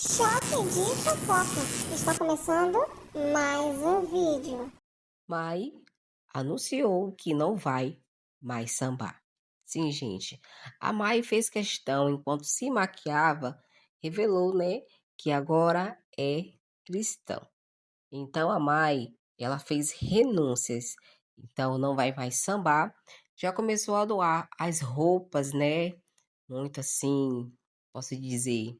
Choque de fofoca. Está começando mais um vídeo. Mai anunciou que não vai mais sambar. Sim, gente, a Mai fez questão, enquanto se maquiava, revelou, né, que agora é cristã. Então a Mai, ela fez renúncias, então não vai mais sambar. Já começou a doar as roupas, né, muito assim, posso dizer,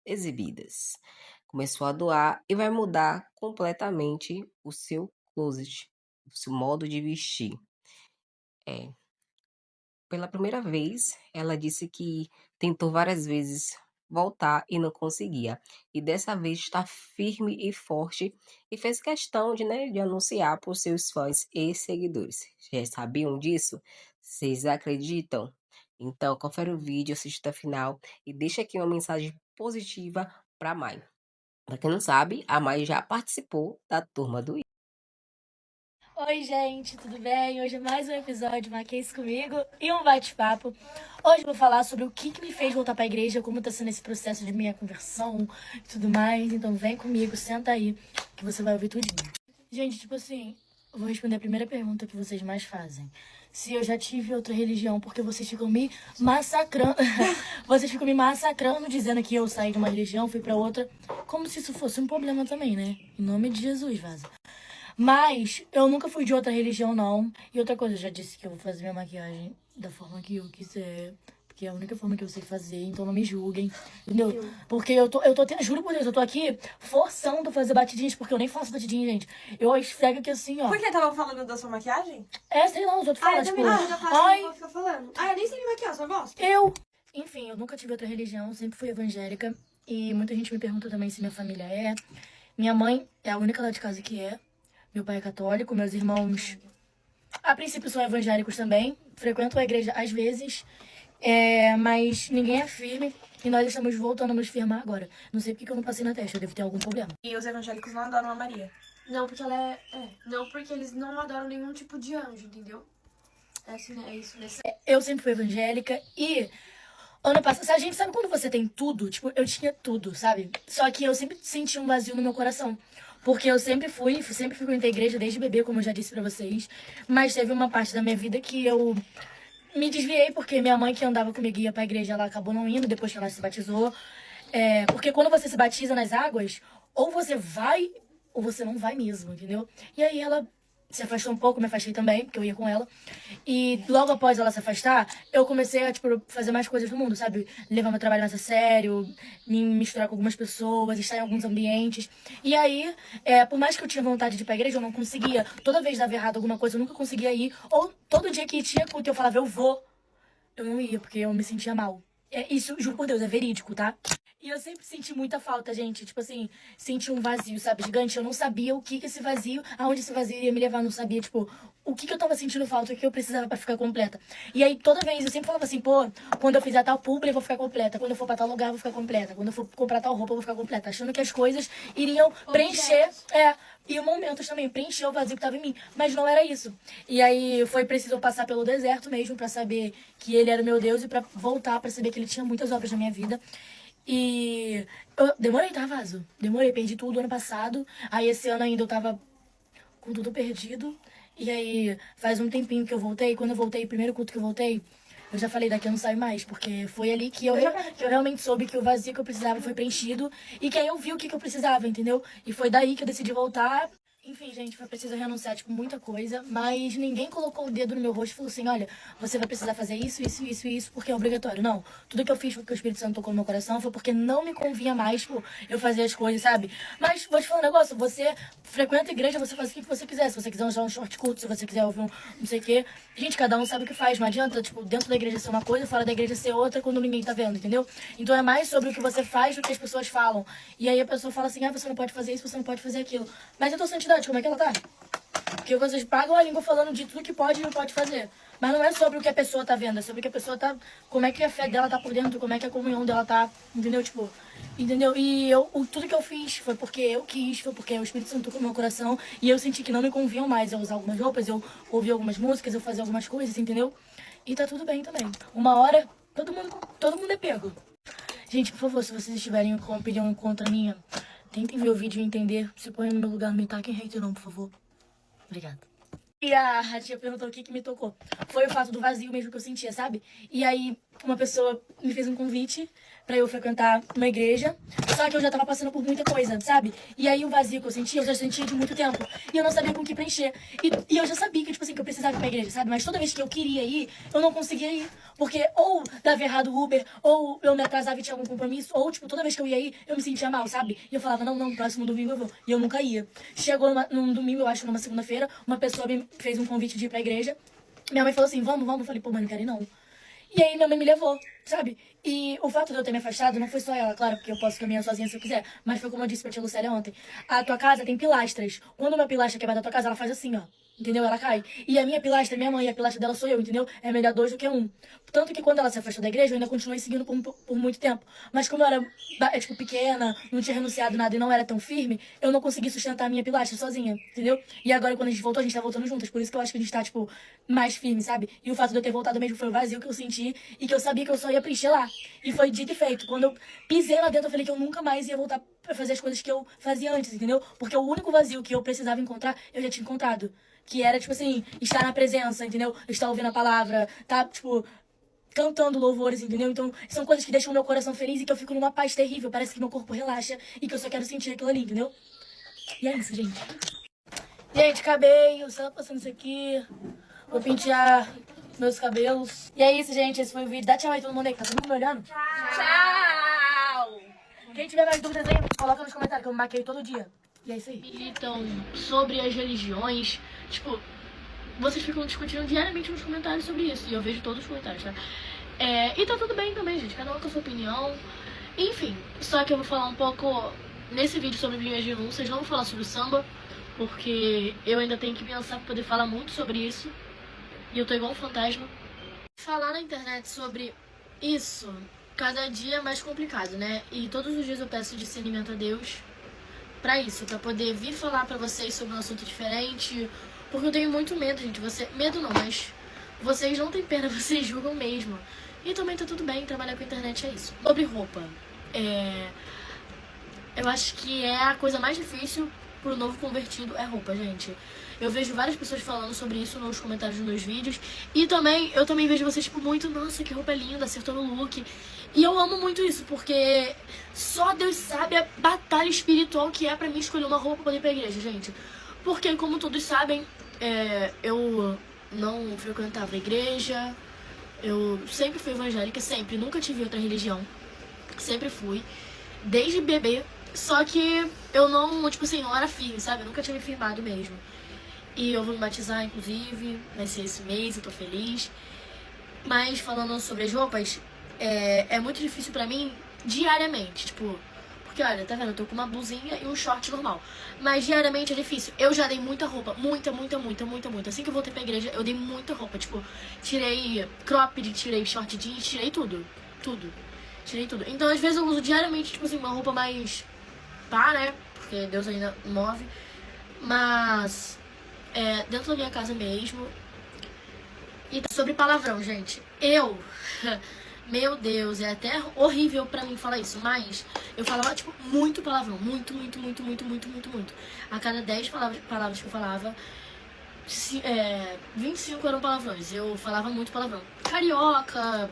exibidas. Começou a doar e vai mudar completamente o seu closet, o seu modo de vestir. É, pela primeira vez, ela disse que tentou várias vezes voltar e não conseguia. E dessa vez está firme e forte e fez questão de, né, de anunciar para os seus fãs e seguidores. Já sabiam disso? Vocês acreditam? Então, confere o vídeo, assista até o final e deixa aqui uma mensagem positiva para Mai. Para quem não sabe, a Mai já participou da turma do I. Oi, gente, tudo bem? Hoje é mais um episódio Maquês comigo e um bate-papo. Hoje eu vou falar sobre o que me fez voltar pra igreja, como tá sendo esse processo de minha conversão e tudo mais. Então vem comigo, senta aí, que você vai ouvir tudinho. Gente, tipo assim, eu vou responder a primeira pergunta que vocês mais fazem. Se eu já tive outra religião, porque vocês ficam me massacrando. Vocês ficam me massacrando, dizendo que eu saí de uma religião, fui pra outra. Como se isso fosse um problema também, né? Em nome de Jesus, vaza. Mas eu nunca fui de outra religião, não. E outra coisa, eu já disse que eu vou fazer minha maquiagem da forma que eu quiser. Porque é a única forma que eu sei fazer, então não me julguem, entendeu? Porque juro por Deus, eu tô aqui forçando fazer batidinhas, porque eu nem faço batidinha, gente. Eu esfrego aqui assim, ó. Por que tava falando da sua maquiagem? Sei lá, os outros falam, Eu tipo... também não, já faço, Ai, não vou ficar falando. Eu nem sei me maquiar, só gosto. Enfim, eu nunca tive outra religião, sempre fui evangélica. E muita gente me pergunta também se minha família é. Minha mãe é a única lá de casa que é. Meu pai é católico, meus irmãos, a princípio, são evangélicos também. Frequentam a igreja às vezes, mas ninguém é firme. E nós estamos voltando a nos firmar agora. Não sei porque eu não passei na testa, eu devo ter algum problema. E os evangélicos não adoram a Maria. Não, porque ela Não, porque eles não adoram nenhum tipo de anjo, entendeu? É assim, né? É isso, né? Eu sempre fui evangélica e ano passado, a gente sabe quando você tem tudo? Tipo, eu tinha tudo, sabe? Só que eu sempre senti um vazio no meu coração. Porque eu sempre fui frequentei a igreja desde bebê, como eu já disse pra vocês. Mas teve uma parte da minha vida que eu me desviei, porque minha mãe que andava comigo ia pra igreja, ela acabou não indo depois que ela se batizou. Porque quando você se batiza nas águas, ou você vai, ou você não vai mesmo, entendeu? E aí ela se afastou um pouco, me afastei também, porque eu ia com ela. E logo após ela se afastar, eu comecei a, tipo, fazer mais coisas no mundo, sabe? Levar meu trabalho mais a sério, me misturar com algumas pessoas, estar em alguns ambientes. E aí, por mais que eu tinha vontade de ir pra igreja, eu não conseguia. Toda vez dava errado alguma coisa, eu nunca conseguia ir. Ou todo dia que tinha culto, eu falava, eu vou. Eu não ia, porque eu me sentia mal. Isso, juro por Deus, é verídico, tá? E eu sempre senti muita falta, gente. Tipo assim, senti um vazio, sabe, gigante. Eu não sabia o que esse vazio, aonde esse vazio ia me levar. Eu não sabia, tipo, o que eu tava sentindo falta, o que eu precisava pra ficar completa. E aí, toda vez, eu sempre falava assim, pô, quando eu fizer tal publi, eu vou ficar completa. Quando eu for pra tal lugar, eu vou ficar completa. Quando eu for comprar tal roupa, eu vou ficar completa. Achando que as coisas iriam preencher. E o momentos também, preencher o vazio que tava em mim. Mas não era isso. E aí, foi preciso eu passar pelo deserto mesmo pra saber que ele era o meu Deus e pra voltar pra saber que ele tinha muitas obras na minha vida. E eu demorei, tá, Vaso? Demorei, perdi tudo ano passado. Aí esse ano ainda eu tava com tudo perdido. E aí faz um tempinho que eu voltei. Quando eu voltei, primeiro culto que eu voltei, eu já falei, daqui eu não saio mais. Porque foi ali que eu realmente soube que o vazio que eu precisava foi preenchido. E que aí eu vi o que eu precisava, entendeu? E foi daí que eu decidi voltar. Enfim, gente, foi preciso renunciar, tipo, muita coisa, mas ninguém colocou o dedo no meu rosto e falou assim, olha, você vai precisar fazer isso, isso, isso e isso, porque é obrigatório. Não, tudo que eu fiz foi porque o Espírito Santo tocou no meu coração, foi porque não me convinha mais, tipo, eu fazer as coisas, sabe? Mas, vou te falar um negócio, você frequenta a igreja, você faz o que você quiser, se você quiser usar um short curto, se você quiser ouvir um não sei o quê. Gente, cada um sabe o que faz, não adianta, tipo, dentro da igreja ser uma coisa, fora da igreja ser outra, quando ninguém tá vendo, entendeu? Então é mais sobre o que você faz do que as pessoas falam. E aí a pessoa fala assim, você não pode fazer isso, você não pode fazer aquilo. Mas a tua santidade, como é que ela tá? Porque vocês pagam a língua falando de tudo que pode e não pode fazer. Mas não é sobre o que a pessoa tá vendo, é sobre o que a pessoa tá... Como é que a fé dela tá por dentro, como é que a comunhão dela tá, entendeu? Tipo, entendeu? E tudo que eu fiz foi porque eu quis, foi porque o Espírito Santo tocou no meu coração e eu senti que não me convinham mais eu usar algumas roupas, eu ouvir algumas músicas, eu fazer algumas coisas, entendeu? E tá tudo bem também. Uma hora, todo mundo é pego. Gente, por favor, se vocês estiverem com opinião contra a minha, tentem ver o vídeo e entender. Se põe no meu lugar, não me taquem hater não, por favor. Obrigada. E a tia perguntou o que me tocou. Foi o fato do vazio mesmo que eu sentia, sabe? E aí, uma pessoa me fez um convite pra eu frequentar uma igreja. Só que eu já tava passando por muita coisa, sabe? E aí, o vazio que eu já sentia de muito tempo. E eu não sabia com o que preencher. E eu já sabia que, tipo assim, que eu precisava ir pra igreja, sabe? Mas toda vez que eu queria ir, eu não conseguia ir. Porque ou dava errado o Uber, ou eu me atrasava e tinha algum compromisso, ou, tipo, toda vez que eu ia ir, eu me sentia mal, sabe? E eu falava, não, próximo domingo eu vou. E eu nunca ia. Chegou num domingo, eu acho, numa segunda-feira, uma pessoa me fez um convite de ir pra igreja. Minha mãe falou assim, vamos. Eu falei, pô, mãe, não quero ir não. E aí minha mãe me levou, sabe? E o fato de eu ter me afastado não foi só ela, claro, porque eu posso caminhar sozinha se eu quiser. Mas foi como eu disse pra tia Lucélia ontem. A tua casa tem pilastras. Quando uma pilastra quebra da tua casa, ela faz assim, ó. Entendeu? Ela cai. E a minha pilastra é minha mãe, e a pilastra dela sou eu, entendeu? É melhor 2 do que 1. Tanto que quando ela se afastou da igreja, eu ainda continuei seguindo por muito tempo. Mas como eu era, tipo, pequena, não tinha renunciado nada e não era tão firme, eu não consegui sustentar a minha pilastra sozinha, entendeu? E agora, quando a gente voltou, a gente tá voltando juntas. Por isso que eu acho que a gente tá, tipo, mais firme, sabe? E o fato de eu ter voltado mesmo foi o vazio que eu senti e que eu sabia que eu só ia preencher lá. E foi dito e feito. Quando eu pisei lá dentro, eu falei que eu nunca mais ia voltar pra fazer as coisas que eu fazia antes, entendeu? Porque o único vazio que eu precisava encontrar, eu já tinha encontrado. Que era, tipo assim, estar na presença, entendeu? Estar ouvindo a palavra, tá, tipo, cantando louvores, entendeu? Então, são coisas que deixam meu coração feliz e que eu fico numa paz terrível. Parece que meu corpo relaxa e que eu só quero sentir aquilo ali, entendeu? E é isso, gente. Gente, acabei. Eu só passando isso aqui. Vou pentear meus cabelos. E é isso, gente. Esse foi o vídeo. Dá tchau aí, todo mundo aí. Tá todo mundo me olhando? Tchau! Quem tiver mais dúvidas aí, coloca nos comentários que eu me maqueio todo dia. E é isso aí. Então, sobre as religiões, tipo, vocês ficam discutindo diariamente nos comentários sobre isso. E eu vejo todos os comentários, tá? E tá tudo bem também, gente. Cada um com a sua opinião. Enfim, só que eu vou falar um pouco nesse vídeo sobre linhas de denúncias. Não vou falar sobre o samba, porque eu ainda tenho que pensar pra poder falar muito sobre isso. E eu tô igual um fantasma. Falar na internet sobre isso, cada dia é mais complicado, né? E todos os dias eu peço discernimento a Deus pra isso, pra poder vir falar pra vocês sobre um assunto diferente. Porque eu tenho muito medo, gente. Medo não, mas vocês não têm pena, vocês julgam mesmo. E também tá tudo bem, trabalhar com a internet é isso. Sobre roupa, eu acho que é a coisa mais difícil pro novo convertido, é roupa, gente. Eu vejo várias pessoas falando sobre isso nos comentários dos meus vídeos. E eu também vejo vocês, tipo, muito, nossa, que roupa linda, acertou no look. E eu amo muito isso, porque só Deus sabe a batalha espiritual que é pra mim escolher uma roupa pra poder ir pra igreja, gente. Porque, como todos sabem, eu não frequentava a igreja, eu sempre fui evangélica, sempre, nunca tive outra religião, sempre fui, desde bebê, só que eu não, tipo assim, não era firme, sabe, eu nunca tinha me firmado mesmo. E eu vou me batizar, inclusive, vai ser esse mês, eu tô feliz. Mas, falando sobre as roupas, é muito difícil pra mim diariamente, tipo, porque olha, tá vendo, eu tô com uma blusinha e um short normal, mas diariamente é difícil. Eu já dei muita roupa, muita. Assim que eu voltei pra igreja, eu dei muita roupa, tipo, tirei cropped, tirei short jeans, tirei tudo, tirei tudo. Então às vezes eu uso diariamente, tipo assim, uma roupa mais pá, né, porque Deus ainda move, mas dentro da minha casa mesmo. E sobre palavrão, gente, meu Deus, é até horrível pra mim falar isso, mas eu falava, tipo, muito palavrão, muito. A cada 10 palavras que eu falava, 25 eram palavrões. Eu falava muito palavrão. Carioca,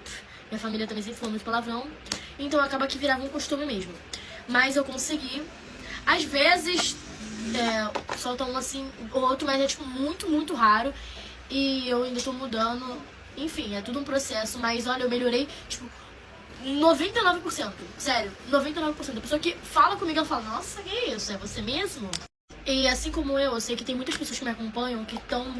minha família também sempre falou muito palavrão, então acaba que virava um costume mesmo. Mas eu consegui, às vezes, solta um assim, outro, mas é tipo muito raro, e eu ainda tô mudando. Enfim, é tudo um processo, mas olha, eu melhorei, tipo, 99%. Sério, 99%. A pessoa que fala comigo, ela fala, nossa, que isso? É você mesmo? E assim como eu sei que tem muitas pessoas que me acompanham, que estão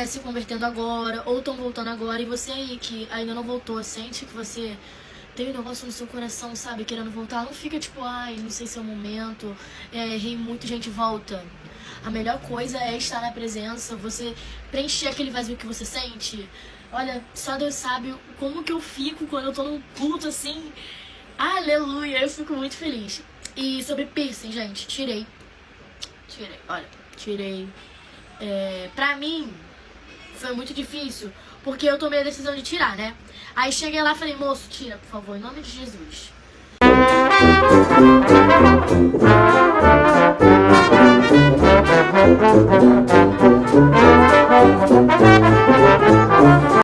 se convertendo agora, ou estão voltando agora, e você aí que ainda não voltou, sente que você tem um negócio no seu coração, sabe, querendo voltar, não fica tipo, ai, não sei se é o momento, errei muito, gente, volta. A melhor coisa é estar na presença, você preencher aquele vazio que você sente. Olha, só Deus sabe como que eu fico quando eu tô num culto assim. Aleluia, eu fico muito feliz. E sobre piercing, gente, tirei. Pra mim, foi muito difícil, porque eu tomei a decisão de tirar, né? Aí cheguei lá e falei, moço, tira, por favor, em nome de Jesus.